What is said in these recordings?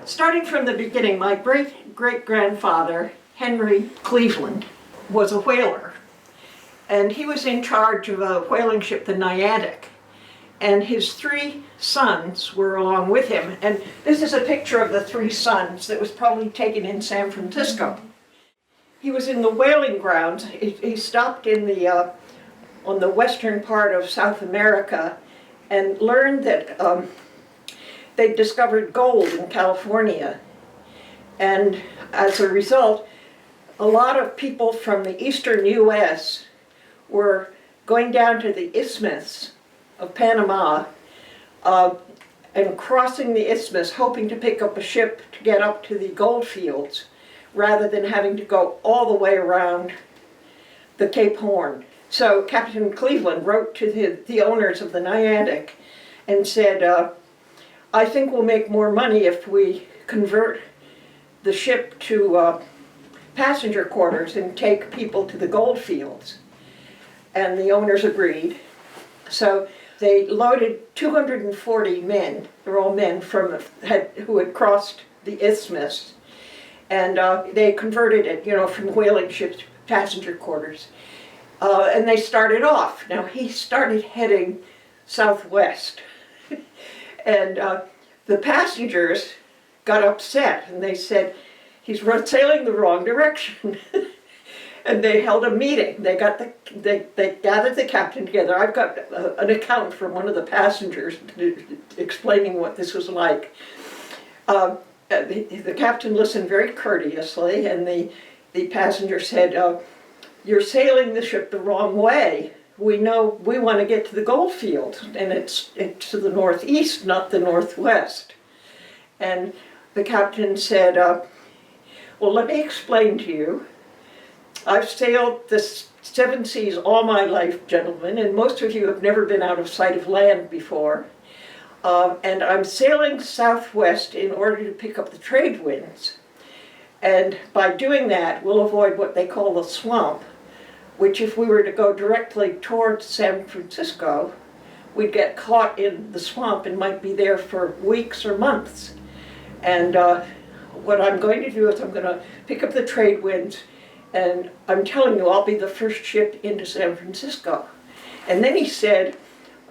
Starting from the beginning, my great-great-grandfather, Henry Cleveland, was a whaler. And he was in charge of a whaling ship, the Niantic. And his 3 sons were along with him. And this is a picture of the 3 sons that was probably taken in San Francisco. He was in the whaling grounds. He stopped in on the western part of South America and learned that they discovered gold in California. And as a result, a lot of people from the eastern U.S. were going down to the Isthmus of Panama and crossing the isthmus, hoping to pick up a ship to get up to the gold fields, rather than having to go all the way around the Cape Horn. So Captain Cleveland wrote to the owners of the Niantic and said, I think we'll make more money if we convert the ship to passenger quarters and take people to the gold fields. And the owners agreed. So they loaded 240 men, they're all men who had crossed the isthmus, and they converted it, from whaling ships to passenger quarters. And they started off. Now he started heading southwest. And the passengers got upset and they said, he's sailing the wrong direction. And they held a meeting. They gathered the captain together. I've got an account from one of the passengers explaining what this was like. The captain listened very courteously, and the passenger said, you're sailing the ship the wrong way. We know we want to get to the gold field, and it's to the northeast, not the northwest. And the captain said, well, let me explain to you. I've sailed the 7 seas all my life, gentlemen, and most of you have never been out of sight of land before. And I'm sailing southwest in order to pick up the trade winds. And by doing that, we'll avoid what they call the swamp, which if we were to go directly towards San Francisco, we'd get caught in the swamp and might be there for weeks or months. And what I'm going to do is I'm going to pick up the trade winds, and I'm telling you, I'll be the first ship into San Francisco. And then he said,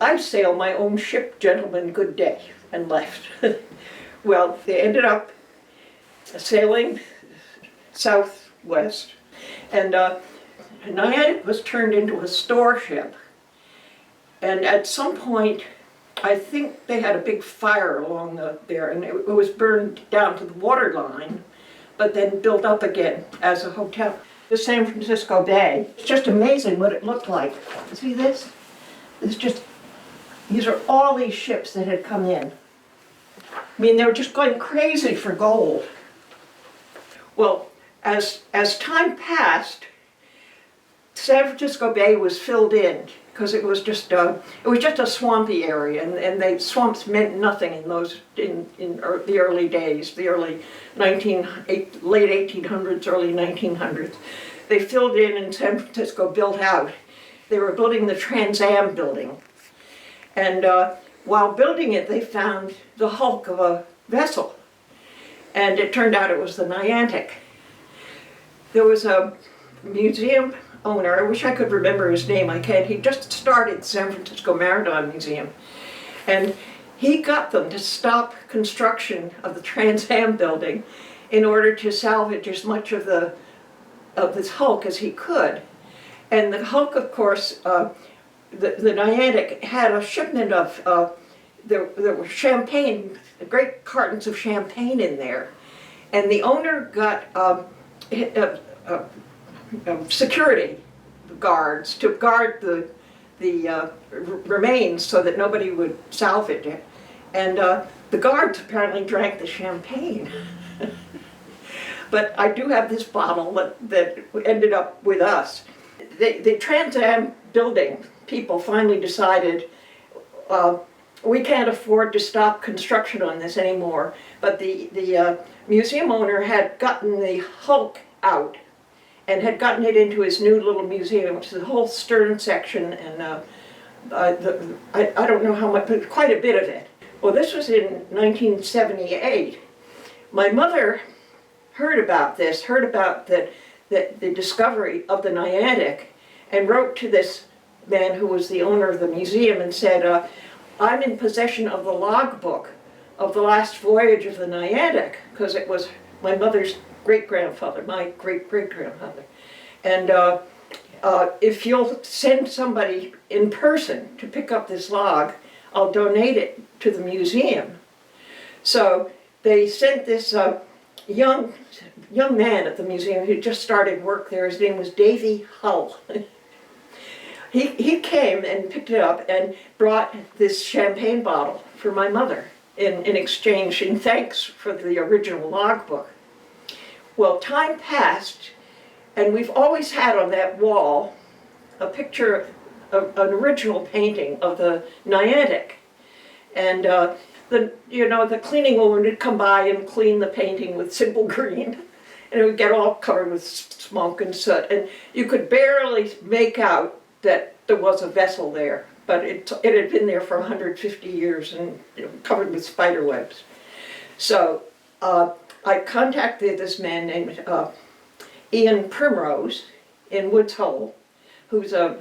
I sail my own ship, gentlemen, good day, and left. Well, they ended up sailing southwest, and Niantic was turned into a store ship. And at some point, I think they had a big fire along there, and it was burned down to the water line, but then built up again as a hotel. The San Francisco Bay. It's just amazing what it looked like. See this? These are all these ships that had come in. I mean, they were just going crazy for gold. Well, as time passed, San Francisco Bay was filled in because it was just a swampy area, and the swamps meant nothing in the early days, the late 1800s, early 1900s. They filled in, and San Francisco built out. They were building the Trans Am building, and while building it, they found the hulk of a vessel, and it turned out it was the Niantic. There was a museum owner, I wish I could remember his name, I can't. He just started San Francisco Maritime Museum, and he got them to stop construction of the Trans Am building in order to salvage as much of this hulk as he could. And the hulk, of course, the Niantic had a shipment of, there were champagne, great cartons of champagne in there, and the owner got security guards to guard the remains so that nobody would salvage it. And the guards apparently drank the champagne. But I do have this bottle that ended up with us. The Trans Am building people finally decided we can't afford to stop construction on this anymore. But the museum owner had gotten the hulk out and had gotten it into his new little museum, which is the whole stern section, and I don't know how much, but quite a bit of it. Well, this was in 1978, My mother heard about this, heard about the discovery of the Niantic, and wrote to this man who was the owner of the museum and said, I'm in possession of the logbook of the last voyage of the Niantic, because it was my mother's great-grandfather, my great-great-grandfather. And if you'll send somebody in person to pick up this log, I'll donate it to the museum. So they sent this young man at the museum who just started work there. His name was Davy Hull. He came and picked it up and brought this champagne bottle for my mother in exchange, in thanks for the original logbook. Well, time passed, and we've always had on that wall a picture of an original painting of the Niantic. And the cleaning woman would come by and clean the painting with simple green, and it would get all covered with smoke and soot, and you could barely make out that there was a vessel there, but it had been there for 150 years and covered with spider webs. So I contacted this man named Ian Primrose in Woods Hole, who's a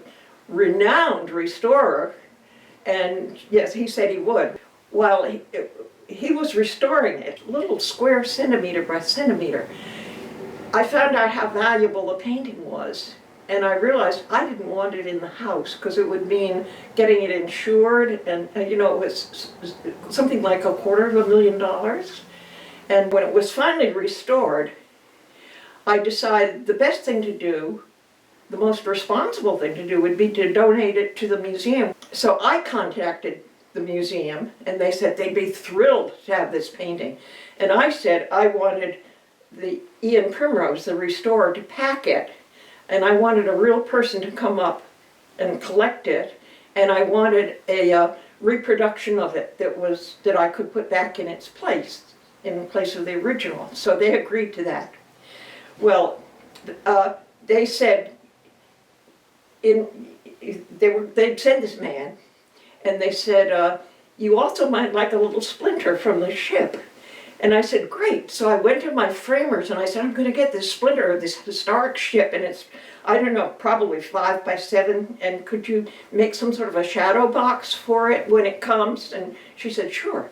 renowned restorer, and yes, he said he would. While he was restoring it, little square centimeter by centimeter, I found out how valuable the painting was. And I realized I didn't want it in the house because it would mean getting it insured, and it was something like $250,000. And when it was finally restored, I decided the best thing to do, the most responsible thing to do, would be to donate it to the museum. So I contacted the museum, and they said they'd be thrilled to have this painting. And I said I wanted the Ian Primrose, the restorer, to pack it, and I wanted a real person to come up and collect it, and I wanted a reproduction of it that I could put back in its place, in place of the original. So they agreed to that. Well, they said they'd send this man, and they said, you also might like a little splinter from the ship. And I said, great. So I went to my framers and I said, I'm going to get this splinter of this historic ship, and it's, I don't know, probably 5 by 7, and could you make some sort of a shadow box for it when it comes? And she said, sure.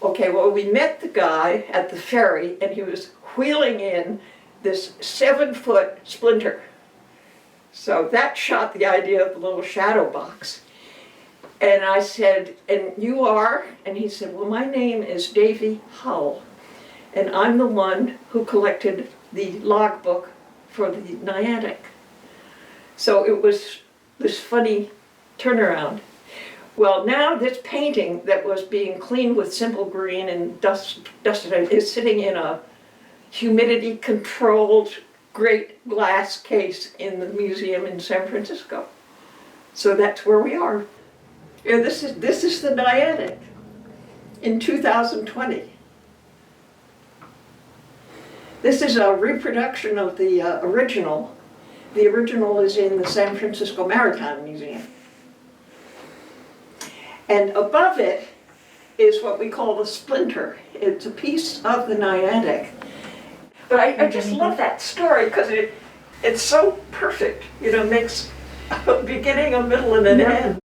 Okay, well, we met the guy at the ferry, and he was wheeling in this 7-foot splinter. So that shot the idea of the little shadow box. And I said, and you are? And he said, well, my name is Davy Hull, and I'm the one who collected the logbook for the Niantic. So it was this funny turnaround. Well, now this painting that was being cleaned with simple green and dusted is sitting in a humidity-controlled great glass case in the museum in San Francisco. So that's where we are. Yeah, this is the Niantic in 2020. This is a reproduction of the original. The original is in the San Francisco Maritime Museum. And above it is what we call the splinter. It's a piece of the Niantic. But I just love that story because it's so perfect. Makes a beginning, a middle, and an end.